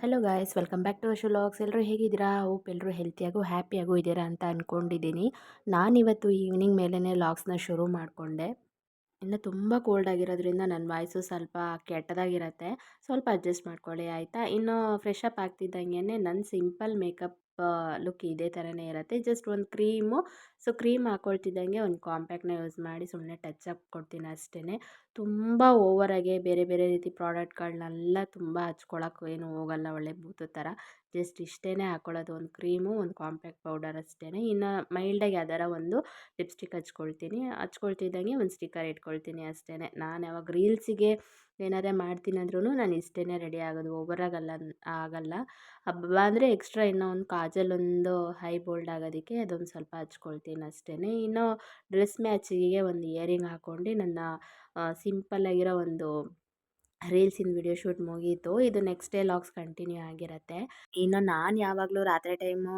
Hello guys, welcome back to Ashu vlogs. ಎಲ್ಲರೂ ಹೇಗಿದ್ದೀರಾ? Hope ಎಲ್ಲರೂ ಹೆಲ್ತಿಯಾಗೂ ಹ್ಯಾಪಿಯಾಗೂ ಇದ್ದೀರಾ ಅಂತ ಅಂದ್ಕೊಂಡಿದ್ದೀನಿ. ನಾನಿವತ್ತು ಈವ್ನಿಂಗ್ ಮೇಲೇ ವ್ಲಾಗ್ಸ್ನ ಶುರು ಮಾಡಿಕೊಂಡೆ. ಇನ್ನು ತುಂಬ ಕೋಲ್ಡ್ ಆಗಿರೋದ್ರಿಂದ ನನ್ನ ವಾಯ್ಸು ಸ್ವಲ್ಪ ಕೆಟ್ಟದಾಗಿರುತ್ತೆ. ಸ್ವಲ್ಪ ಅಡ್ಜಸ್ಟ್ ಮಾಡ್ಕೊಳ್ಳಿ ಆಯಿತಾ. ಇನ್ನು ಫ್ರೆಶ್ ಅಪ್ ಆಗ್ತಿದ್ದಂಗೆ ನನ್ನ ಸಿಂಪಲ್ ಮೇಕಪ್ ಲುಕ್ ಇದೇ ಥರನೇ ಇರುತ್ತೆ. ಜಸ್ಟ್ ಒಂದು ಕ್ರೀಮು, ಸೊ ಕ್ರೀಮ್ ಹಾಕ್ಕೊಳ್ತಿದ್ದಂಗೆ ಒಂದು ಕಾಂಪ್ಯಾಕ್ಟ್ನ ಯೂಸ್ ಮಾಡಿ ಸುಮ್ಮನೆ ಟಚ್ ಅಪ್ ಕೊಡ್ತೀನಿ ಅಷ್ಟೇ. ತುಂಬ ಓವರಾಗೆ ಬೇರೆ ಬೇರೆ ರೀತಿ ಪ್ರಾಡಕ್ಟ್ಗಳನ್ನೆಲ್ಲ ತುಂಬ ಹಚ್ಕೊಳಕ್ಕೆ ಏನು ಹೋಗಲ್ಲ, ಒಳ್ಳೆ ಬೂತು ಥರ. ಜಸ್ಟ್ ಇಷ್ಟೇ ಹಾಕ್ಕೊಳ್ಳೋದು, ಒಂದು ಕ್ರೀಮು, ಒಂದು ಕಾಂಪ್ಯಾಕ್ಟ್ ಪೌಡರ್ ಅಷ್ಟೇ. ಇನ್ನು ಮೈಲ್ಡಾಗಿ ಯಾವ್ದಾರ ಒಂದು ಲಿಪ್ಸ್ಟಿಕ್ ಹಚ್ಕೊಳ್ತಿದ್ದಂಗೆ ಒಂದು ಸ್ಟಿಕ್ಕರ್ ಇಟ್ಕೊಳ್ತೀನಿ ಅಷ್ಟೇ. ನಾನು ಯಾವಾಗ ರೀಲ್ಸಿಗೆ ಏನಾರೇ ಮಾಡ್ತೀನಿ ಅಂದ್ರೂ ನಾನು ಇಷ್ಟೇ ರೆಡಿ ಆಗೋದು, ಆಗಲ್ಲ. ಹಬ್ಬ ಅಂದರೆ ಎಕ್ಸ್ಟ್ರಾ ಇನ್ನೂ ಒಂದು ಕಾಜಲ್, ಒಂದು ಹೈ ಬೋಲ್ಡ್ ಆಗೋದಕ್ಕೆ ಅದೊಂದು ಸ್ವಲ್ಪ ಹಚ್ಕೊಳ್ತೀನಿ ಅಷ್ಟೇ. ಇನ್ನು ಡ್ರೆಸ್ ಮ್ಯಾಚಿಗೆ ಒಂದು ಇಯರಿಂಗ್ ಹಾಕ್ಕೊಂಡು ನನ್ನ ಸಿಂಪಲ್ಲಾಗಿರೋ ಒಂದು ರೀಲ್ಸಿನ ವಿಡಿಯೋ ಶೂಟ್ ಮುಗೀತು. ಇದು ನೆಕ್ಸ್ಟ್ ಡೇ ಲಾಗ್ಸ್ ಕಂಟಿನ್ಯೂ ಆಗಿರುತ್ತೆ. ಇನ್ನು ನಾನು ಯಾವಾಗಲೂ ರಾತ್ರಿ ಟೈಮು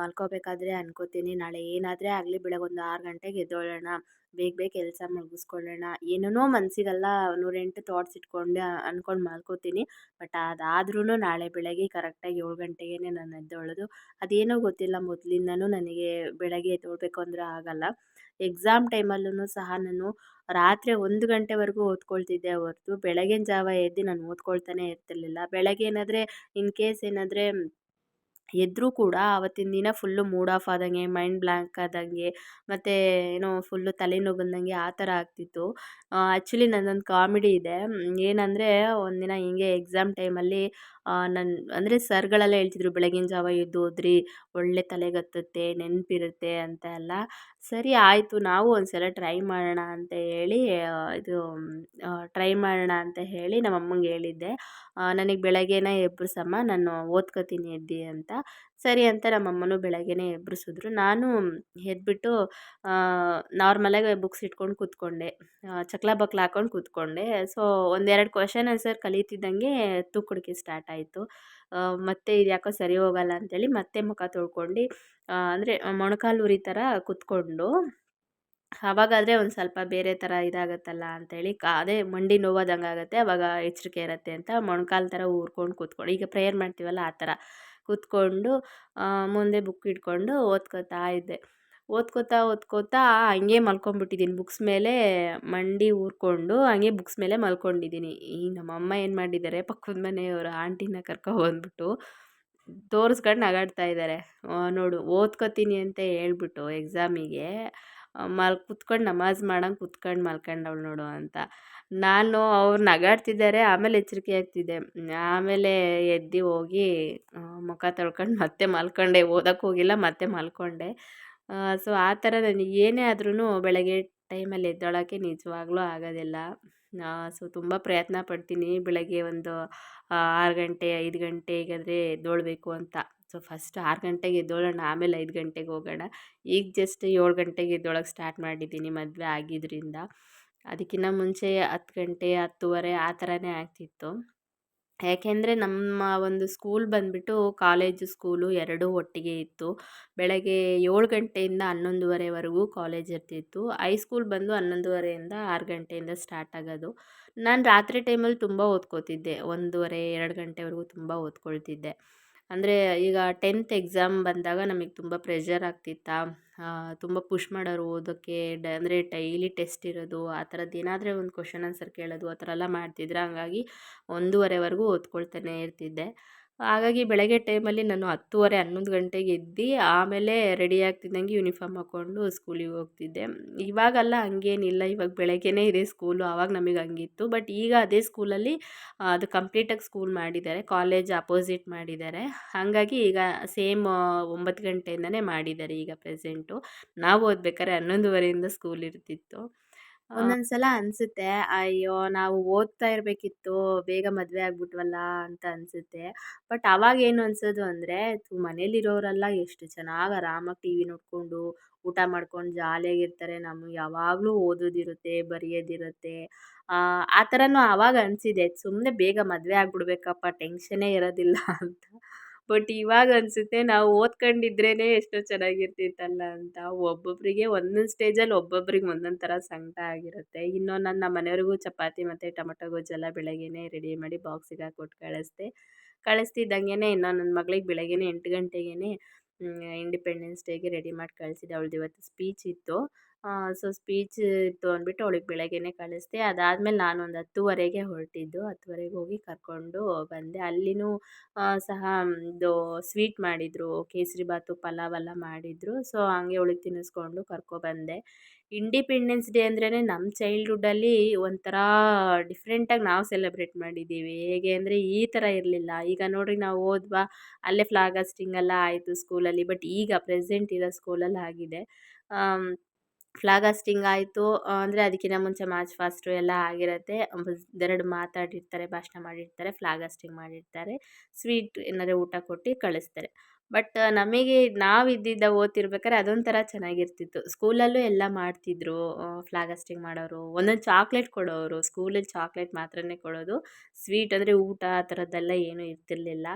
ಮಲ್ಕೋಬೇಕಾದ್ರೆ ಅನ್ಕೋತೀನಿ, ನಾಳೆ ಏನಾದರೆ ಆಗಲಿ ಬೆಳಗ್ಗೆ ಒಂದು 6 ಗಂಟೆಗೆ ಎದ್ದೇಳೋಣ, ಬೇಗ ಬೇಗ ಕೆಲಸ ಮುಗಿಸ್ಕೊಳ್ಳೋಣ. ಏನೇನೋ ಮನಸ್ಸಿಗೆಲ್ಲ 108 ಥಾಟ್ಸ್ ಇಟ್ಕೊಂಡು ಅಂದ್ಕೊಂಡು ಮಲ್ಕೋತೀನಿ. ಬಟ್ ಅದಾದ್ರೂ ನಾಳೆ ಬೆಳಗ್ಗೆ ಕರೆಕ್ಟಾಗಿ 7 ಗಂಟೆಗೇ ನಾನು ಎದ್ದೇಳೋದು. ಅದೇನೋ ಗೊತ್ತಿಲ್ಲ, ಮೊದಲಿಂದನೂ ನನಗೆ ಬೆಳಗ್ಗೆ ಎದ್ದೇಳಬೇಕು ಅಂದರೆ ಆಗಲ್ಲ. ಎಕ್ಸಾಮ್ ಟೈಮಲ್ಲೂ ಸಹ ನಾನು ರಾತ್ರಿ 1 ಗಂಟೆವರೆಗೂ ಓದ್ಕೊಳ್ತಿದ್ದೆ ಹೊರತು ಬೆಳಗಿನ ಜಾವ ಎದ್ದು ನಾನು ಓದ್ಕೊಳ್ತಾನೆ ಇರ್ತಿರ್ಲಿಲ್ಲ. ಬೆಳಗ್ಗೆ ಏನಾದರೆ ಇನ್ ಕೇಸ್ ಏನಾದರೆ ಎದ್ರೂ ಕೂಡ ಆವತ್ತಿನ ದಿನ ಫುಲ್ಲು ಮೂಡ್ ಆಫ್ ಆದಂಗೆ, ಮೈಂಡ್ ಬ್ಲ್ಯಾಂಕ್ ಆದಂಗೆ, ಮತ್ತು ಏನೋ ಫುಲ್ಲು ತಲೆನೋವು ಬಂದಂಗೆ ಆ ಥರ ಆಗ್ತಿತ್ತು. ಆ್ಯಕ್ಚುಲಿ ನನ್ನದೊಂದು ಕಾಮಿಡಿ ಇದೆ. ಏನಂದರೆ ಒಂದಿನ ಹಿಂಗೆ ಎಕ್ಸಾಮ್ ಟೈಮಲ್ಲಿ ಅಂದರೆ ಸರ್ಗಳೆಲ್ಲ ಹೇಳ್ತಿದ್ರು, ಬೆಳಗಿನ ಜಾವ ಎದ್ದು ಓದ್ರಿ, ಒಳ್ಳೆ ತಲೆಗತ್ತುತ್ತೆ, ನೆನಪಿರುತ್ತೆ ಅಂತ ಎಲ್ಲ. ಸರಿ ಆಯಿತು, ನಾವು ಒಂದು ಸಲ ಟ್ರೈ ಮಾಡೋಣ ಅಂತ ಹೇಳಿ ಟ್ರೈ ಮಾಡೋಣ ಅಂತ ಹೇಳಿ ನಮ್ಮ ಅಮ್ಮಂಗೆ ಹೇಳಿದ್ದೆ, ನನಗೆ ಬೆಳಗ್ಗೆನೇ ಎಬ್ಬಿಸಮ್ಮ, ನಾನು ಓದ್ಕೋತೀನಿ ಎದ್ದು ಅಂತ. ಸರಿ ಅಂತ ನಮ್ಮ ಅಮ್ಮನೂ ಬೆಳಗ್ಗೆನೇ ಎಬ್ಬಿಸಿದ್ರು. ನಾನು ಎದ್ಬಿಟ್ಟು ನಾರ್ಮಲಾಗಿ ಬುಕ್ಸ್ ಇಟ್ಕೊಂಡು ಕೂತ್ಕೊಂಡೆ, ಚಕ್ಲ ಬಕ್ಲ ಹಾಕ್ಕೊಂಡು ಕೂತ್ಕೊಂಡೆ. ಸೊ ಒಂದೆರಡು ಕ್ವೆಶ್ಚನ್ ಆನ್ಸರ್ ಕಲಿತಿದ್ದಂಗೆ ತೂಕುಡಿಕೆ ಸ್ಟಾರ್ಟ್ ಆಯಿತು. ಮತ್ತೆ ಇದು ಯಾಕೋ ಸರಿ ಹೋಗಲ್ಲ ಅಂಥೇಳಿ ಮತ್ತೆ ಮುಖ ತೊಳ್ಕೊಂಡು, ಅಂದರೆ ಮೊಣಕಾಲು ಉರಿ ಥರ ಕೂತ್ಕೊಂಡು, ಆವಾಗಾದರೆ ಒಂದು ಸ್ವಲ್ಪ ಬೇರೆ ಥರ ಇದಾಗುತ್ತಲ್ಲ ಅಂಥೇಳಿ ಅದೇ ಮಂಡಿ ನೋವಾದಂಗೆ ಆಗುತ್ತೆ, ಆವಾಗ ಎಚ್ಚರಿಕೆ ಇರುತ್ತೆ ಅಂತ ಮೊಣಕಾಲು ಥರ ಊರ್ಕೊಂಡು ಕೂತ್ಕೊಂಡು, ಈಗ ಪ್ರೇಯರ್ ಮಾಡ್ತೀವಲ್ಲ ಆ ಥರ ಕೂತ್ಕೊಂಡು ಮುಂದೆ ಬುಕ್ ಇಟ್ಕೊಂಡು ಓದ್ಕೋತಾ ಇದ್ದೆ. ಓದ್ಕೋತಾ ಹಂಗೆ ಮಲ್ಕೊಂಬಿಟ್ಟಿದ್ದೀನಿ. ಬುಕ್ಸ್ ಮೇಲೆ ಮಂಡಿ ಊರ್ಕೊಂಡು ಹಂಗೆ ಬುಕ್ಸ್ ಮೇಲೆ ಮಲ್ಕೊಂಡಿದ್ದೀನಿ. ಈ ನಮ್ಮಮ್ಮ ಏನು ಮಾಡಿದ್ದಾರೆ, ಪಕ್ಕದ ಮನೆಯವರು ಆಂಟಿನ ಕರ್ಕೊಬಂದ್ಬಿಟ್ಟು ತೋರಿಸ್ಕೊಂಡು ನಗಾಡ್ತಾ ಇದ್ದಾರೆ. ನೋಡು, ಓದ್ಕೋತೀನಿ ಅಂತ ಹೇಳ್ಬಿಟ್ಟು ಎಕ್ಸಾಮಿಗೆ ಕೂತ್ಕೊಂಡು ನಮಾಜ್ ಮಾಡಂಗೆ ಕೂತ್ಕೊಂಡು ಮಲ್ಕೊಂಡವ್ಳು ನೋಡು ಅಂತ. ಅವ್ರು ನಗಾಡ್ತಿದ್ದಾರೆ, ಆಮೇಲೆ ಎಚ್ಚರಿಕೆ ಆಗ್ತಿದೆ. ಆಮೇಲೆ ಎದ್ದು ಹೋಗಿ ಮುಖ ತೊಳ್ಕೊಂಡು ಮತ್ತೆ ಮಲ್ಕೊಂಡೆ. ಓದಕ್ಕೆ ಹೋಗಿಲ್ಲ, ಮತ್ತೆ ಮಲ್ಕೊಂಡೆ. ಸೊ ಆ ಥರ ನನಗೆ ಏನೇ ಆದ್ರೂ ಬೆಳಗ್ಗೆ ಟೈಮಲ್ಲಿ ಎದ್ದೇಳೋಕ್ಕೆ ನಿಜವಾಗ್ಲೂ ಆಗೋದಿಲ್ಲ. ಸೊ ತುಂಬ ಪ್ರಯತ್ನ ಪಡ್ತೀನಿ ಬೆಳಗ್ಗೆ ಒಂದು 6 ಗಂಟೆ 5 ಗಂಟೆಗಾದರೆ ಎದ್ದೇಳಬೇಕು ಅಂತ. ಸೊ ಫಸ್ಟ್ 6 ಗಂಟೆಗೆ ಎದ್ದೇಳೋಣ, ಆಮೇಲೆ 5 ಗಂಟೆಗೆ ಹೋಗೋಣ. ಈಗ ಜಸ್ಟ್ 7 ಗಂಟೆಗೆ ಎದ್ದೇಳೋಕ್ಕೆ ಸ್ಟಾರ್ಟ್ ಮಾಡಿದ್ದೀನಿ ಮದುವೆ ಆಗಿದ್ದರಿಂದ. ಅದಕ್ಕಿಂತ ಮುಂಚೆ 10 ಗಂಟೆ 10:30 ಆ ಥರನೇ ಆಗ್ತಿತ್ತು. ಯಾಕೆಂದರೆ ನಮ್ಮ ಒಂದು ಸ್ಕೂಲ್ ಬಂದುಬಿಟ್ಟು ಕಾಲೇಜು, ಸ್ಕೂಲು ಎರಡೂ ಒಟ್ಟಿಗೆ ಇತ್ತು. ಬೆಳಗ್ಗೆ 7 ಗಂಟೆಯಿಂದ 11:30ವರೆಗೂ ಕಾಲೇಜ್ ಇರ್ತಿತ್ತು. ಹೈಸ್ಕೂಲ್ ಬಂದು 11:30ಇಂದ 6 ಗಂಟೆಯಿಂದ ಸ್ಟಾರ್ಟ್ ಆಗೋದು. ನಾನು ರಾತ್ರಿ ಟೈಮಲ್ಲಿ ತುಂಬ ಓದ್ಕೋತಿದ್ದೆ, 1:30 2 ಗಂಟೆವರೆಗೂ ತುಂಬ ಓದ್ಕೊಳ್ತಿದ್ದೆ. ಅಂದರೆ ಈಗ 10th ಎಕ್ಸಾಮ್ ಬಂದಾಗ ನಮಗೆ ತುಂಬ ಪ್ರೆಷರ್ ಆಗ್ತಿತ್ತಾ, ತುಂಬ ಪುಷ್ ಮಾಡೋರು ಓದೋಕ್ಕೆ. ಅಂದರೆ ಡೈಲಿ ಟೆಸ್ಟ್ ಇರೋದು, ಆ ಥರದ್ದು ಏನಾದರೆ ಒಂದು ಕ್ವೆಶ್ಚನ್ ಆನ್ಸರ್ ಕೇಳೋದು ಆ ಥರ ಎಲ್ಲ ಮಾಡ್ತಿದ್ರು. ಹಂಗಾಗಿ 1:30ವರೆಗೂ ಓದ್ಕೊಳ್ತಾನೆ ಇರ್ತಿದ್ದೆ. ಹಾಗಾಗಿ ಬೆಳಗ್ಗೆ ಟೈಮಲ್ಲಿ ನಾನು 10:30 11 ಗಂಟೆಗೆ ಎದ್ದು ಆಮೇಲೆ ರೆಡಿ ಆಗ್ತಿದ್ದಂಗೆ ಯೂನಿಫಾರ್ಮ್ ಹಾಕ್ಕೊಂಡು ಸ್ಕೂಲಿಗೆ ಹೋಗ್ತಿದ್ದೆ. ಇವಾಗೆಲ್ಲ ಹಂಗೇನಿಲ್ಲ, ಇವಾಗ ಬೆಳಗ್ಗೆನೇ ಇದೆ ಸ್ಕೂಲು, ಆವಾಗ ನಮಗೆ ಹಂಗಿತ್ತು. ಬಟ್ ಈಗ ಅದೇ ಸ್ಕೂಲಲ್ಲಿ ಅದು ಕಂಪ್ಲೀಟಾಗಿ ಸ್ಕೂಲ್ ಮಾಡಿದ್ದಾರೆ, ಕಾಲೇಜ್ ಅಪೋಸಿಟ್ ಮಾಡಿದ್ದಾರೆ. ಹಾಗಾಗಿ ಈಗ ಸೇಮ್ 9 ಗಂಟೆಯಿಂದನೇ ಮಾಡಿದ್ದಾರೆ ಈಗ ಪ್ರೆಸೆಂಟು. ನಾವು ಓದ್ಬೇಕಾದ್ರೆ 11:30ಇಂದ ಸ್ಕೂಲ್ ಇರ್ತಿತ್ತು. ಒಂದೊಂದು ಸಲ ಅನಿಸುತ್ತೆ, ಅಯ್ಯೋ ನಾವು ಓದ್ತಾ ಇರಬೇಕಿತ್ತು, ಬೇಗ ಮದುವೆ ಆಗ್ಬಿಟ್ವಲ್ಲ ಅಂತ ಅನಿಸುತ್ತೆ. ಬಟ್ ಅವಾಗೇನು ಅನಿಸೋದು ಅಂದರೆ, ಮನೇಲಿರೋರೆಲ್ಲ ಎಷ್ಟು ಚೆನ್ನಾಗಿ ಆರಾಮಾಗಿ ಟಿ ವಿ ನೋಡಿಕೊಂಡು ಊಟ ಮಾಡ್ಕೊಂಡು ಜಾಲಿಯಾಗಿರ್ತಾರೆ, ನಮಗೆ ಯಾವಾಗಲೂ ಓದೋದಿರುತ್ತೆ, ಬರೆಯೋದಿರುತ್ತೆ. ಆ ಥರನೂ ಆವಾಗ ಅನಿಸಿದೆ, ಸುಮ್ಮನೆ ಬೇಗ ಮದುವೆ ಆಗ್ಬಿಡ್ಬೇಕಪ್ಪ, ಟೆನ್ಷನ್ನೇ ಇರೋದಿಲ್ಲ ಅಂತ. ಬಟ್ ಇವಾಗ ಅನಿಸುತ್ತೆ, ನಾವು ಓದ್ಕೊಂಡಿದ್ರೇ ಎಷ್ಟೋ ಚೆನ್ನಾಗಿರ್ತಿತ್ತಲ್ಲ ಅಂತ. ಒಬ್ಬೊಬ್ಬರಿಗೆ ಒಂದೊಂದು ಸ್ಟೇಜಲ್ಲಿ ಒಬ್ಬೊಬ್ರಿಗೆ ಒಂದೊಂದು ಥರ ಸಂಕಟ ಆಗಿರುತ್ತೆ. ಇನ್ನು ನನ್ನ ಮನೆಯವ್ರಿಗೂ ಚಪಾತಿ ಮತ್ತು ಟೊಮಟೊ ಗೊಜ್ಜೆಲ್ಲ ಬೆಳಗ್ಗೆನೇ ರೆಡಿ ಮಾಡಿ ಬಾಕ್ಸಿಗೆ ಹಾಕಿ ಕೊಟ್ಟು ಕಳಿಸ್ದೆ. ಕಳಿಸ್ತಿದ್ದಂಗೆ ಇನ್ನೂ ನನ್ನ ಮಗಳಿಗೆ ಬೆಳಗ್ಗೆನೇ 8 ಗಂಟೆಗೇ ಇಂಡಿಪೆಂಡೆನ್ಸ್ ಡೇಗೆ ರೆಡಿ ಮಾಡಿ ಕಳಿಸಿದೆ. ಅವಳದ್ದು ಇವತ್ತು ಸ್ಪೀಚ್ ಇತ್ತು. ಸೊ ಸ್ಪೀಚ್ ಇತ್ತು ಅಂದ್ಬಿಟ್ಟು ಅವಳಿಗೆ ಬೆಳಗ್ಗೆನೇ ಕಳಿಸ್ದೆ. ಅದಾದಮೇಲೆ ನಾನು ಒಂದು 10:30ಗೆ ಹೊರಟಿದ್ದು. 10:30ಗೆ ಹೋಗಿ ಕರ್ಕೊಂಡು ಬಂದೆ. ಅಲ್ಲಿನೂ ಸಹ ಇದು ಸ್ವೀಟ್ ಮಾಡಿದರು. ಕೇಸರಿ ಬಾತು, ಪಲಾವ್ ಎಲ್ಲ ಮಾಡಿದರು. ಸೊ ಹಂಗೆ ಅವಳಿಗೆ ತಿನ್ನಿಸ್ಕೊಂಡು ಕರ್ಕೊಬಂದೆ. ಇಂಡಿಪೆಂಡೆನ್ಸ್ ಡೇ ಅಂದ್ರೇ ನಮ್ಮ ಚೈಲ್ಡ್‌ಹುಡ್ಡಲ್ಲಿ ಒಂಥರ ಡಿಫ್ರೆಂಟಾಗಿ ನಾವು ಸೆಲೆಬ್ರೇಟ್ ಮಾಡಿದ್ದೀವಿ. ಹೇಗೆ ಅಂದರೆ ಈ ಥರ ಇರಲಿಲ್ಲ. ಈಗ ನೋಡಿರಿ ನಾವು ಹೋದ್ವಾ, ಅಲ್ಲೇ ಫ್ಲಾಗ್ ಹಾಸ್ಟಿಂಗ್ ಎಲ್ಲ ಆಯಿತು ಸ್ಕೂಲಲ್ಲಿ. ಬಟ್ ಈಗ ಪ್ರೆಸೆಂಟ್ ಇರೋ ಸ್ಕೂಲಲ್ಲಿ ಆಗಿದೆ. ಆಮ್, ಫ್ಲಾಗ್ ಹಾಸ್ಟಿಂಗ್ ಆಯಿತು ಅಂದರೆ ಅದಕ್ಕಿಂತ ಮುಂಚೆ ಮಾರ್ಚ್ ಫಾಸ್ಟು ಎಲ್ಲ ಆಗಿರುತ್ತೆ. 2 ಮಾತಾಡಿರ್ತಾರೆ, ಭಾಷಣ ಮಾಡಿರ್ತಾರೆ, ಫ್ಲಾಗ್ ಹಾಸ್ಟಿಂಗ್ ಮಾಡಿರ್ತಾರೆ, ಸ್ವೀಟ್ ಏನಾದ್ರು ಊಟ ಕೊಟ್ಟು ಕಳಿಸ್ತಾರೆ. ಬಟ್ ನಮಗೆ ನಾವಿದ್ದಿದ್ದ ಓದ್ತಿರ್ಬೇಕಾದ್ರೆ ಅದೊಂಥರ ಚೆನ್ನಾಗಿರ್ತಿತ್ತು. ಸ್ಕೂಲಲ್ಲೂ ಎಲ್ಲ ಮಾಡ್ತಿದ್ರು. ಫ್ಲಾಗ್ ಹಾಸ್ಟಿಂಗ್ ಮಾಡೋರು, ಒಂದೊಂದು ಚಾಕ್ಲೇಟ್ ಕೊಡೋರು. ಸ್ಕೂಲಲ್ಲಿ ಚಾಕ್ಲೇಟ್ ಮಾತ್ರನೇ ಕೊಡೋದು. ಸ್ವೀಟ್ ಅಂದರೆ ಊಟ ಆ ಥರದ್ದೆಲ್ಲ ಏನೂ ಇರ್ತಿರ್ಲಿಲ್ಲ.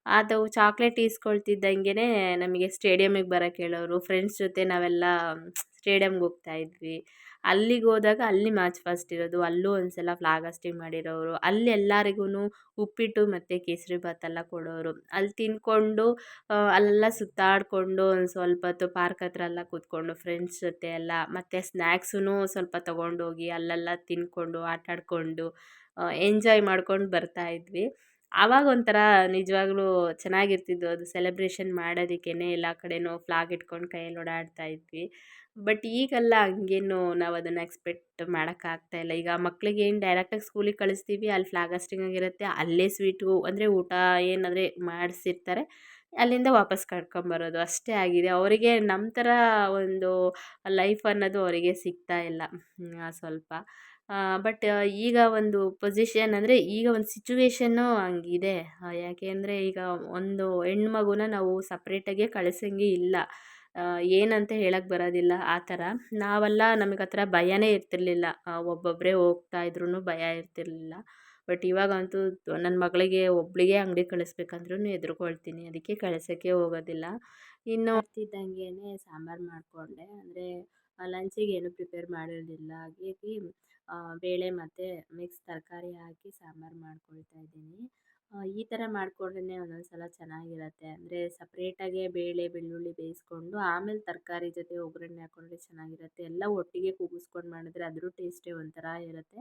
ಅದು ಚಾಕ್ಲೇಟ್ ಈಸ್ಕೊಳ್ತಿದ್ದಂಗೆ ನಮಗೆ ಸ್ಟೇಡಿಯಮ್ಮಿಗೆ ಬರೋಕ್ಕೆ ಹೇಳೋರು. ಫ್ರೆಂಡ್ಸ್ ಜೊತೆ ನಾವೆಲ್ಲ ಸ್ಟೇಡಿಯಮ್ಗೆ ಹೋಗ್ತಾಯಿದ್ವಿ. ಅಲ್ಲಿಗೆ ಹೋದಾಗ ಅಲ್ಲಿ ಮಾರ್ಚ್ ಫಾಸ್ಟ್ ಇರೋದು. ಅಲ್ಲೂ ಒಂದು ಸಲ ಫ್ಲಾಗ್ ಹಾಸ್ಟಿಂಗ್ ಮಾಡಿರೋರು. ಅಲ್ಲಿ ಎಲ್ಲರಿಗೂ ಉಪ್ಪಿಟ್ಟು ಮತ್ತು ಕೇಸರಿ ಭಾತೆಲ್ಲ ಕೊಡೋರು. ಅಲ್ಲಿ ತಿಂದ್ಕೊಂಡು ಅಲ್ಲೆಲ್ಲ ಸುತ್ತಾಡಿಕೊಂಡು ಒಂದು ಸ್ವಲ್ಪ ಹೊತ್ತು ಪಾರ್ಕ್ ಹತ್ರ ಎಲ್ಲ ಕೂತ್ಕೊಂಡು ಫ್ರೆಂಡ್ಸ್ ಜೊತೆ ಎಲ್ಲ, ಮತ್ತು ಸ್ನ್ಯಾಕ್ಸೂ ಸ್ವಲ್ಪ ತೊಗೊಂಡೋಗಿ ಅಲ್ಲೆಲ್ಲ ತಿಂದ್ಕೊಂಡು ಆಟಾಡಿಕೊಂಡು ಎಂಜಾಯ್ ಮಾಡ್ಕೊಂಡು ಬರ್ತಾಯಿದ್ವಿ. ಆವಾಗ ಒಂಥರ ನಿಜವಾಗ್ಲೂ ಚೆನ್ನಾಗಿರ್ತಿದ್ದು. ಅದು ಸೆಲೆಬ್ರೇಷನ್ ಮಾಡೋದಕ್ಕೇನೆ ಎಲ್ಲ ಕಡೆನೂ ಫ್ಲಾಗ್ ಇಟ್ಕೊಂಡು ಕೈಯಲ್ಲಿ ಓಡಾಡ್ತಾ ಇದ್ವಿ. ಬಟ್ ಈಗೆಲ್ಲ ಹಂಗೇನು ನಾವು ಅದನ್ನು ಎಕ್ಸ್ಪೆಕ್ಟ್ ಮಾಡೋಕ್ಕಾಗ್ತಾಯಿಲ್ಲ. ಈಗ ಮಕ್ಳಿಗೆ ಏನು ಡೈರೆಕ್ಟಾಗಿ ಸ್ಕೂಲಿಗೆ ಕಳಿಸ್ತೀವಿ, ಅಲ್ಲಿ ಫ್ಲಾಗ್ ಹಾಸ್ಟಿಂಗ್ ಆಗಿರುತ್ತೆ. ಅಲ್ಲೇ ಸ್ವೀಟು ಅಂದರೆ ಊಟ ಏನಾದರೆ ಮಾಡಿಸಿರ್ತಾರೆ, ಅಲ್ಲಿಂದ ವಾಪಸ್ ಕರ್ಕೊಂಬರೋದು ಅಷ್ಟೇ ಆಗಿದೆ. ಅವರಿಗೆ ನಮ್ಮ ಥರ ಒಂದು ಲೈಫ್ ಅನ್ನೋದು ಅವರಿಗೆ ಸಿಗ್ತಾ ಇಲ್ಲ ಸ್ವಲ್ಪ. ಬಟ್ ಈಗ ಒಂದು ಪೊಸಿಷನ್ ಅಂದರೆ ಈಗ ಒಂದು ಸಿಚುವೇಶನ್ನು ಹಂಗಿದೆ. ಯಾಕೆ ಅಂದರೆ ಈಗ ಒಂದು ಹೆಣ್ಮಗುನ ನಾವು ಸಪ್ರೇಟಾಗೆ ಕಳ್ಸಂಗೆ ಇಲ್ಲ. ಏನಂತ ಹೇಳಕ್ಕೆ ಬರೋದಿಲ್ಲ ಆ ಥರ. ನಾವೆಲ್ಲ ನಮಗೆ ಆ ಥರ ಭಯನೇ ಇರ್ತಿರ್ಲಿಲ್ಲ. ಒಬ್ಬೊಬ್ಬರೇ ಹೋಗ್ತಾ ಇದ್ರೂ ಭಯ ಇರ್ತಿರ್ಲಿಲ್ಲ. ಬಟ್ ಇವಾಗಂತೂ ನನ್ನ ಮಗಳಿಗೆ ಒಬ್ಬಳಿಗೆ ಅಂಗ್ಡಿಗೆ ಕಳಿಸ್ಬೇಕಂದ್ರೂ ಹೆದ್ರುಕೊಳ್ತೀನಿ. ಅದಕ್ಕೆ ಕಳ್ಸೋಕ್ಕೆ ಹೋಗೋದಿಲ್ಲ. ಇನ್ನು ಬರ್ತಿದ್ದಂಗೆಯೇ ಸಾಂಬಾರು ಮಾಡಿಕೊಂಡೆ. ಅಂದರೆ ಲಂಚಿಗೆ ಏನೂ ಪ್ರಿಪೇರ್ ಮಾಡಿರಲಿಲ್ಲ. ಹಾಗಾಗಿ ಬೇಳೆ ಮತ್ತು ಮಿಕ್ಸ್ ತರಕಾರಿ ಹಾಕಿ ಸಾಂಬಾರು ಮಾಡ್ಕೊಳ್ತಾ ಇದ್ದೀನಿ. ಈ ಥರ ಮಾಡಿಕೊಂಡ್ರೆ ಒಂದೊಂದು ಸಲ ಚೆನ್ನಾಗಿರತ್ತೆ. ಅಂದರೆ ಸಪ್ರೇಟಾಗೆ ಬೇಳೆ, ಬೆಳ್ಳುಳ್ಳಿ ಬೇಯಿಸ್ಕೊಂಡು ಆಮೇಲೆ ತರಕಾರಿ ಜೊತೆ ಒಗ್ಗರಣೆ ಹಾಕ್ಕೊಂಡ್ರೆ ಚೆನ್ನಾಗಿರತ್ತೆ. ಎಲ್ಲ ಒಟ್ಟಿಗೆ ಕೂಗಿಸ್ಕೊಂಡು ಮಾಡಿದ್ರೆ ಅದ್ರ ಟೇಸ್ಟೇ ಒಂಥರ ಇರುತ್ತೆ.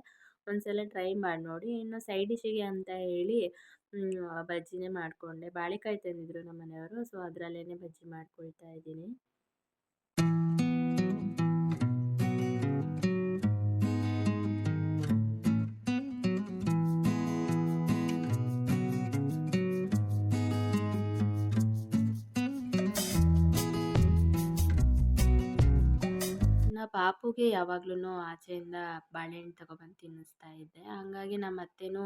ಒಂದು ಸಲ ಟ್ರೈ ಮಾಡಿ ನೋಡಿ. ಇನ್ನು ಸೈಡ್ ಡಿಶ್ಶಿಗೆ ಅಂತ ಹೇಳಿ ಬಜ್ಜಿನೇ ಮಾಡಿಕೊಂಡೆ. ಬಾಳೆಕಾಯಿ ತಂದಿದ್ರು ನಮ್ಮ ಮನೆಯವರು. ಸೊ ಅದರಲ್ಲೇ ಬಜ್ಜಿ ಮಾಡ್ಕೊಳ್ತಾ ಇದ್ದೀನಿ. ನನ್ನ ಪಾಪುಗೆ ಯಾವಾಗ್ಲೂ ಆಚೆಯಿಂದ ಬಾಳೆಹಣ್ಣು ತಗೊಬಂದು ತಿನ್ನಿಸ್ತಾ ಇದ್ದೆ. ಹಂಗಾಗಿ ನಮ್ಮ ಅತ್ತೆನೂ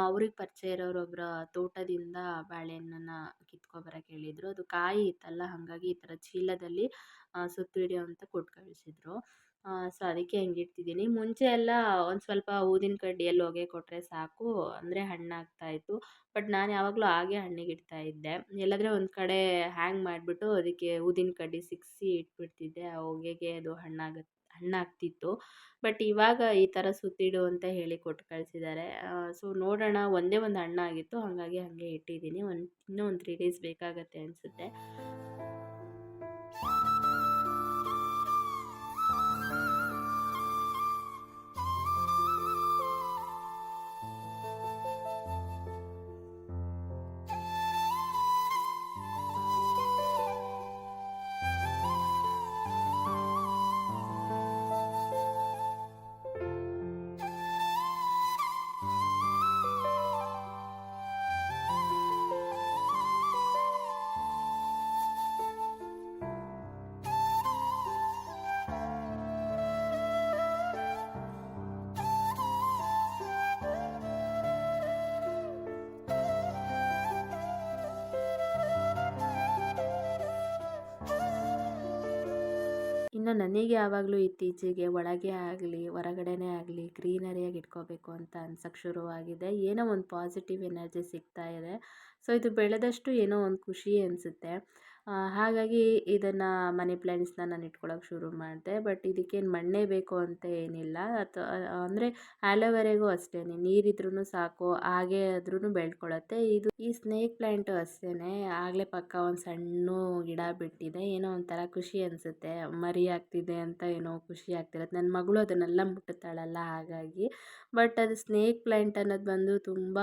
ಅವ್ರಿಗೆ ಪರಿಚಯ ಇರೋರೊಬ್ಬರ ತೋಟದಿಂದ ಬಾಳೆಹಣ್ಣನ್ನ ಕಿತ್ಕೊಬರಕ್ಕೆ ಹೇಳಿದ್ರು. ಅದು ಕಾಯಿ ಇತ್ತಲ್ಲ, ಹಾಗಾಗಿ ಈ ಥರ ಚೀಲದಲ್ಲಿ ಸುತ್ತಿಡಿ ಅಂತ ಕೊಟ್ಟು ಕಳಿಸಿದ್ರು. ಸೊ ಅದಕ್ಕೆ ಹಂಗಿಡ್ತಿದ್ದೀನಿ. ಮುಂಚೆ ಎಲ್ಲ ಒಂದು ಸ್ವಲ್ಪ ಊದಿನ ಕಡ್ಡಿಯಲ್ಲಿ ಹೊಗೆ ಕೊಟ್ಟರೆ ಸಾಕು, ಅಂದರೆ ಹಣ್ಣಾಗ್ತಾಯಿತ್ತು. ಬಟ್ ನಾನು ಯಾವಾಗಲೂ ಹಾಗೆ ಹಣ್ಣಿಗಿಡ್ತಾ ಇದ್ದೆ. ಎಲ್ಲಾದರೂ ಒಂದು ಕಡೆ ಹ್ಯಾಂಗ್ ಮಾಡಿಬಿಟ್ಟು ಅದಕ್ಕೆ ಊದಿನ ಕಡ್ಡಿ ಸಿಕ್ಕಿಸಿ ಇಟ್ಬಿಡ್ತಿದ್ದೆ. ಆ ಹೊಗೆಗೆ ಅದು ಹಣ್ಣಾಗ್ತಿತ್ತು. ಬಟ್ ಇವಾಗ ಈ ಥರ ಸುತ್ತಿಡು ಅಂತ ಹೇಳಿ ಕೊಟ್ಟು ಕಳಿಸಿದ್ದಾರೆ. ಸೊ ನೋಡೋಣ, ಒಂದೇ ಒಂದು ಹಣ್ಣಾಗಿತ್ತು, ಹಾಗಾಗಿ ಹಾಗೆ ಇಟ್ಟಿದ್ದೀನಿ. ಇನ್ನೂ ಒಂದು 3 ಡೇಸ್ ಬೇಕಾಗತ್ತೆ ಅನಿಸುತ್ತೆ. ಇನ್ನು ನನಗೆ ಯಾವಾಗಲೂ ಇತ್ತೀಚೆಗೆ ಒಳಗೆ ಆಗಲಿ ಹೊರಗಡೆನೇ ಆಗಲಿ ಗ್ರೀನರಿಯಾಗಿ ಇಟ್ಕೋಬೇಕು ಅಂತ ಅನ್ಸಕ್ಕೆ ಶುರುವಾಗಿದೆ. ಏನೋ ಒಂದು ಪಾಸಿಟಿವ್ ಎನರ್ಜಿ ಸಿಗ್ತಾ ಇದೆ. ಸೊ ಇದು ಬೆಳೆದಷ್ಟು ಏನೋ ಒಂದು ಖುಷಿ ಅನಿಸುತ್ತೆ. ಹಾಗಾಗಿ ಇದನ್ನು ಮನಿ ಪ್ಲ್ಯಾಂಟ್ಸ್ನ ನಾನು ಇಟ್ಕೊಳ್ಳೋಕೆ ಶುರು ಮಾಡಿದೆ. ಬಟ್ ಇದಕ್ಕೇನು ಮಣ್ಣೇ ಬೇಕು ಅಂತ ಏನಿಲ್ಲ. ಅಂದರೆ ಆಲೋವೆರಾಗೂ ಅಷ್ಟೇ ನೀರಿದ್ರೂ ಸಾಕು, ಹಾಗೆ ಆದ್ರೂ ಬೆಳ್ಕೊಳ್ಳುತ್ತೆ. ಈ ಸ್ನೇಕ್ ಪ್ಲ್ಯಾಂಟು ಅಷ್ಟೇ ಆಗಲೇ ಪಕ್ಕ ಒಂದು ಸಣ್ಣ ಗಿಡ ಬಿಟ್ಟಿದೆ. ಏನೋ ಒಂಥರ ಖುಷಿ ಅನಿಸುತ್ತೆ, ಮರಿ ಆಗ್ತಿದೆ ಅಂತ ಏನೋ ಖುಷಿ ಆಗ್ತಿರತ್ತೆ. ನನ್ನ ಮಗಳು ಅದನ್ನೆಲ್ಲ ಮುಟ್ಟುತ್ತಾಳಲ್ಲ ಹಾಗಾಗಿ. ಬಟ್ ಅದು ಸ್ನೇಕ್ ಪ್ಲ್ಯಾಂಟ್ ಅನ್ನೋದು ಬಂದು ತುಂಬ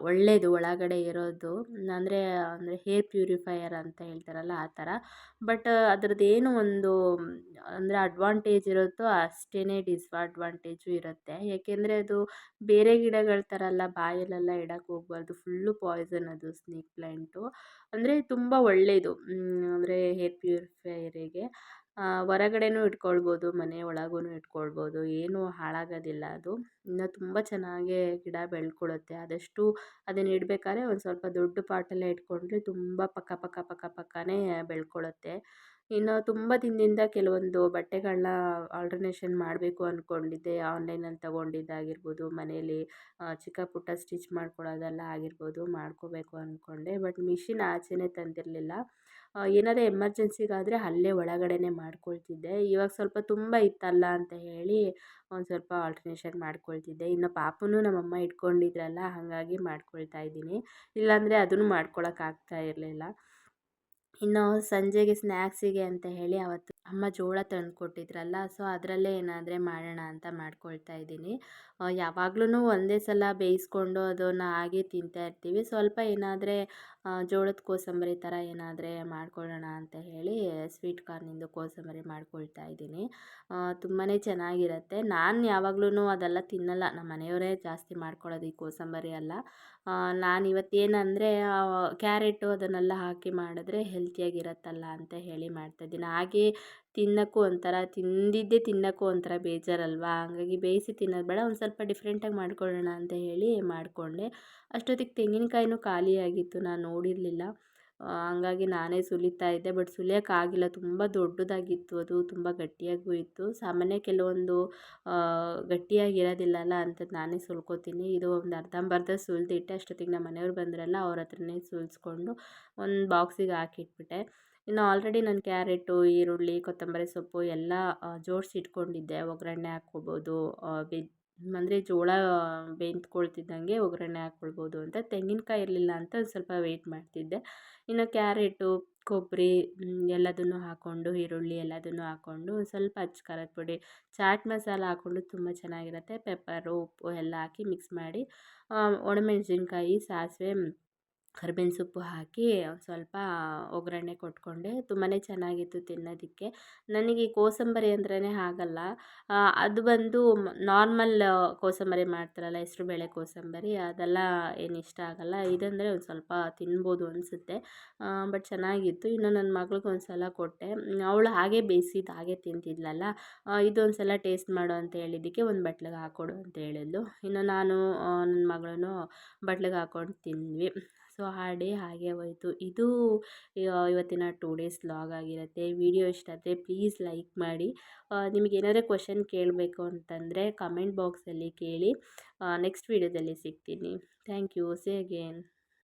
ಒಳ್ಳೆಯದು ಒಳಗಡೆ ಇರೋದು. ಅಂದರೆ ಅಂದರೆ ಹೇರ್ ಪ್ಯೂರಿಫೈಯರ್ ಅಂತ ಹೇಳ್ತಾರಲ್ಲ ಆ ಥರ. ಬಟ್ ಅದರದ್ದೇನು ಒಂದು ಅಂದರೆ ಅಡ್ವಾಂಟೇಜ್ ಇರುತ್ತೋ ಅಷ್ಟೇ ಡಿಸ್ಅಡ್ವಾಂಟೇಜು ಇರುತ್ತೆ. ಏಕೆಂದರೆ ಅದು ಬೇರೆ ಗಿಡಗಳ ಥರ ಅಲ್ಲ, ಬಾಯಲ್ಲೆಲ್ಲ ಇಡಕ್ಕೆ ಹೋಗ್ಬಾರ್ದು, ಫುಲ್ಲು ಪಾಯ್ಸನ್ ಅದು ಸ್ನೇಕ್ ಪ್ಲ್ಯಾಂಟು. ಅಂದರೆ ತುಂಬ ಒಳ್ಳೆಯದು, ಅಂದರೆ ಹೇರ್ ಪ್ಯೂರಿಫೈಯರಿಗೆ. ಹೊರಗಡೆನೂ ಇಟ್ಕೊಳ್ಬೋದು, ಮನೆ ಒಳಗೂ ಇಟ್ಕೊಳ್ಬೋದು, ಏನೂ ಹಾಳಾಗೋದಿಲ್ಲ ಅದು. ಇನ್ನು ತುಂಬ ಚೆನ್ನಾಗೇ ಗಿಡ ಬೆಳ್ಕೊಳ್ಳುತ್ತೆ. ಆದಷ್ಟು ಅದನ್ನ ಇಡಬೇಕಾದ್ರೆ ಒಂದು ಸ್ವಲ್ಪ ದೊಡ್ಡ ಪಾಟಲ್ಲೇ ಇಟ್ಕೊಂಡ್ರೆ ತುಂಬ ಪಕ್ಕನೇ ಬೆಳ್ಕೊಳ್ಳುತ್ತೆ. ಇನ್ನು ತುಂಬ ದಿನದಿಂದ ಕೆಲವೊಂದು ಬಟ್ಟೆಗಳನ್ನ ಆಲ್ಟ್ರನೇಷನ್ ಮಾಡಬೇಕು ಅಂದ್ಕೊಂಡಿದ್ದೆ. ಆನ್ಲೈನಲ್ಲಿ ತೊಗೊಂಡಿದ್ದಾಗಿರ್ಬೋದು, ಮನೇಲಿ ಚಿಕ್ಕ ಪುಟ್ಟ ಸ್ಟಿಚ್ ಮಾಡ್ಕೊಳ್ಳೋದೆಲ್ಲ ಆಗಿರ್ಬೋದು, ಮಾಡ್ಕೋಬೇಕು ಅಂದ್ಕೊಂಡೆ. ಬಟ್ ಮಿಷಿನ್ ಆಚೆನೇ ತಂದಿರಲಿಲ್ಲ. ಏನಾದರೂ ಎಮರ್ಜೆನ್ಸಿಗಾದರೆ ಅಲ್ಲೇ ಒಳಗಡೆನೇ ಮಾಡ್ಕೊಳ್ತಿದ್ದೆ. ಇವಾಗ ಸ್ವಲ್ಪ ತುಂಬ ಇತ್ತಲ್ಲ ಅಂತ ಹೇಳಿ ಒಂದು ಸ್ವಲ್ಪ ಆಲ್ಟ್ರನೇಷನ್ ಮಾಡ್ಕೊಳ್ತಿದ್ದೆ. ಇನ್ನು ಪಾಪುನೂ ನಮ್ಮಮ್ಮ ಇಟ್ಕೊಂಡಿದ್ರಲ್ಲ, ಹಾಗಾಗಿ ಮಾಡ್ಕೊಳ್ತಾ ಇದ್ದೀನಿ. ಇಲ್ಲಾಂದರೆ ಅದನ್ನು ಮಾಡ್ಕೊಳಕ್ಕಾಗ್ತಾ ಇರಲಿಲ್ಲ. ಇನ್ನು ಸಂಜೆಗೆ ಸ್ನ್ಯಾಕ್ಸಿಗೆ ಅಂತ ಹೇಳಿ ಅವತ್ತು ಅಮ್ಮ ಜೋಳ ತಂದು ಕೊಟ್ಟಿದ್ರಲ್ಲ, ಸೊ ಅದರಲ್ಲೇ ಏನಾದರೆ ಮಾಡೋಣ ಅಂತ ಮಾಡ್ಕೊಳ್ತಾ ಇದ್ದೀನಿ. ಯಾವಾಗ್ಲೂ ಒಂದೇ ಸಲ ಬೇಯಿಸ್ಕೊಂಡು ಅದನ್ನು ಹಾಗೆ ತಿಂತಾ ಇರ್ತೀವಿ. ಸ್ವಲ್ಪ ಏನಾದರೆ ಜೋಳದ ಕೋಸಂಬರಿ ಥರ ಏನಾದರೆ ಮಾಡ್ಕೊಳ್ಳೋಣ ಅಂತ ಹೇಳಿ ಸ್ವೀಟ್ ಕಾರ್ನಿಂದು ಕೋಸಂಬರಿ ಮಾಡ್ಕೊಳ್ತಾ ಇದ್ದೀನಿ. ತುಂಬಾ ಚೆನ್ನಾಗಿರುತ್ತೆ. ನಾನು ಯಾವಾಗ್ಲೂ ಅದೆಲ್ಲ ತಿನ್ನಲ್ಲ, ನಮ್ಮ ಮನೆಯವರೇ ಜಾಸ್ತಿ ಮಾಡ್ಕೊಳ್ಳೋದು ಈ ಕೋಸಂಬರಿ ಎಲ್ಲ. ನಾನು ಇವತ್ತೇನಂದರೆ ಕ್ಯಾರೆಟು ಅದನ್ನೆಲ್ಲ ಹಾಕಿ ಮಾಡಿದ್ರೆ ಹೆಲ್ತಿಯಾಗಿರತ್ತಲ್ಲ ಅಂತ ಹೇಳಿ ಮಾಡ್ತಾಯಿದ್ದೀನಿ. ಹಾಗೇ ತಿನ್ನೋಕ್ಕೂ ಒಂಥರ ತಿನ್ನೋಕ್ಕೂ ಒಂಥರ ಬೇಜಾರಲ್ವಾ, ಹಂಗಾಗಿ ಬೇಯಿಸಿ ತಿನ್ನೋದು ಬೇಡ, ಒಂದು ಸ್ವಲ್ಪ ಡಿಫ್ರೆಂಟಾಗಿ ಮಾಡ್ಕೊಳ್ಳೋಣ ಅಂತ ಹೇಳಿ ಮಾಡಿಕೊಂಡೆ. ಅಷ್ಟೊತ್ತಿಗೆ ತೆಂಗಿನಕಾಯಿನೂ ಖಾಲಿಯಾಗಿತ್ತು, ನಾನು ನೋಡಿರಲಿಲ್ಲ. ಹಂಗಾಗಿ ನಾನೇ ಸುಲಿತಾ ಇದ್ದೆ. ಬಟ್ ಸುಲಿಯೋಕ್ಕಾಗಿಲ್ಲ, ತುಂಬ ದೊಡ್ಡದಾಗಿತ್ತು ಅದು, ತುಂಬ ಗಟ್ಟಿಯಾಗೂ ಇತ್ತು. ಸಾಮಾನ್ಯ ಕೆಲವೊಂದು ಗಟ್ಟಿಯಾಗಿರೋದಿಲ್ಲಲ್ಲ ಅಂತ ನಾನೇ ಸುಲ್ಕೋತೀನಿ. ಇದು ಒಂದು ಅರ್ಧಂಬರ್ಧ ಸುಲಿದಿಟ್ಟೆ. ಅಷ್ಟೊತ್ತಿಗೆ ನಮ್ಮ ಮನೆಯವ್ರು ಬಂದ್ರಲ್ಲ, ಅವ್ರ ಹತ್ರನೇ ಸುಲಿಸ್ಕೊಂಡು ಒಂದು ಬಾಕ್ಸಿಗೆ ಹಾಕಿಟ್ಬಿಟ್ಟೆ. ಇನ್ನು ಆಲ್ರೆಡಿ ನಾನು ಕ್ಯಾರೆಟು, ಈರುಳ್ಳಿ, ಕೊತ್ತಂಬರಿ ಸೊಪ್ಪು ಎಲ್ಲ ಜೋಡಿಸಿ ಇಟ್ಕೊಂಡಿದ್ದೆ. ಒಗ್ಗರಣೆ ಹಾಕ್ಕೊಬೋದು, ಅಂದರೆ ಜೋಳ ಬೇಯ್ದುಕೊಳ್ತಿದ್ದಂಗೆ ಒಗ್ಗರಣೆ ಹಾಕ್ಕೊಳ್ಬೋದು ಅಂತ. ತೆಂಗಿನಕಾಯಿ ಇರಲಿಲ್ಲ ಅಂತ ಒಂದು ಸ್ವಲ್ಪ ವೆಯ್ಟ್ ಮಾಡ್ತಿದ್ದೆ. ಇನ್ನು ಕ್ಯಾರೆಟು, ಕೊಬ್ಬರಿ ಎಲ್ಲದನ್ನು ಹಾಕ್ಕೊಂಡು, ಈರುಳ್ಳಿ ಎಲ್ಲದನ್ನು ಹಾಕ್ಕೊಂಡು ಒಂದು ಸ್ವಲ್ಪ ಅಚ್ಚ ಖಾರದ ಪುಡಿ, ಚಾಟ್ ಮಸಾಲ ಹಾಕ್ಕೊಂಡು ತುಂಬ ಚೆನ್ನಾಗಿರುತ್ತೆ. ಪೆಪ್ಪರು, ಉಪ್ಪು ಎಲ್ಲ ಹಾಕಿ ಮಿಕ್ಸ್ ಮಾಡಿ ಒಣಮೆಣಸಿನ್ಕಾಯಿ, ಸಾಸಿವೆ, ಕರಿಬೇವಿನ ಸೊಪ್ಪು ಹಾಕಿ ಒಂದು ಸ್ವಲ್ಪ ಒಗ್ಗರಣೆ ಕೊಟ್ಕೊಂಡೆ. ತುಂಬಾ ಚೆನ್ನಾಗಿತ್ತು ತಿನ್ನೋದಕ್ಕೆ. ನನಗೆ ಈ ಕೋಸಂಬರಿ ಅಂದ್ರೇ ಆಗಲ್ಲ. ಅದು ಬಂದು ನಾರ್ಮಲ್ ಕೋಸಂಬರಿ ಮಾಡ್ತಾರಲ್ಲ, ಹೆಸ್ರುಬೇಳೆ ಕೋಸಂಬರಿ, ಅದೆಲ್ಲ ಏನು ಇಷ್ಟ ಆಗಲ್ಲ. ಇದಂದರೆ ಒಂದು ಸ್ವಲ್ಪ ತಿನ್ಬೋದು ಅನಿಸುತ್ತೆ. ಬಟ್ ಚೆನ್ನಾಗಿತ್ತು. ಇನ್ನು ನನ್ನ ಮಗಳಿಗೆ ಒಂದು ಸಲ ಕೊಟ್ಟೆ, ಅವಳು ಹಾಗೆ ಬೇಯಿಸಿದ್ದು ಹಾಗೆ ತಿಂತಿದ್ಲಲ್ಲ, ಇದೊಂದು ಸಲ ಟೇಸ್ಟ್ ಮಾಡು ಅಂತ ಹೇಳಿದ್ದಕ್ಕೆ ಒಂದು ಬಟ್ಲಿಗೆ ಹಾಕ್ಕೊಡು ಅಂತ ಹೇಳಿದ್ಲು. ಇನ್ನು ನಾನು ನನ್ನ ಮಗಳೂ ಬಟ್ಲಿಗೆ ಹಾಕ್ಕೊಂಡು ತಿಂದ್ವಿ. ಸೊ ಆ ಡೇ ಹಾಗೆ ಹೋಯಿತು. ಇದು ಇವತ್ತಿನ 2 ಡೇಸ್ ವ್ಲಾಗ್ ಆಗಿರುತ್ತೆ. ವಿಡಿಯೋ ಇಷ್ಟ ಆದರೆ ಪ್ಲೀಸ್ ಲೈಕ್ ಮಾಡಿ. ನಿಮಗೇನಾದರೂ ಕ್ವೆಶನ್ ಕೇಳಬೇಕು ಅಂತಂದರೆ ಕಮೆಂಟ್ ಬಾಕ್ಸಲ್ಲಿ ಕೇಳಿ. ನೆಕ್ಸ್ಟ್ ವೀಡಿಯೋದಲ್ಲಿ ಸಿಗ್ತೀನಿ. Thank you. Say again.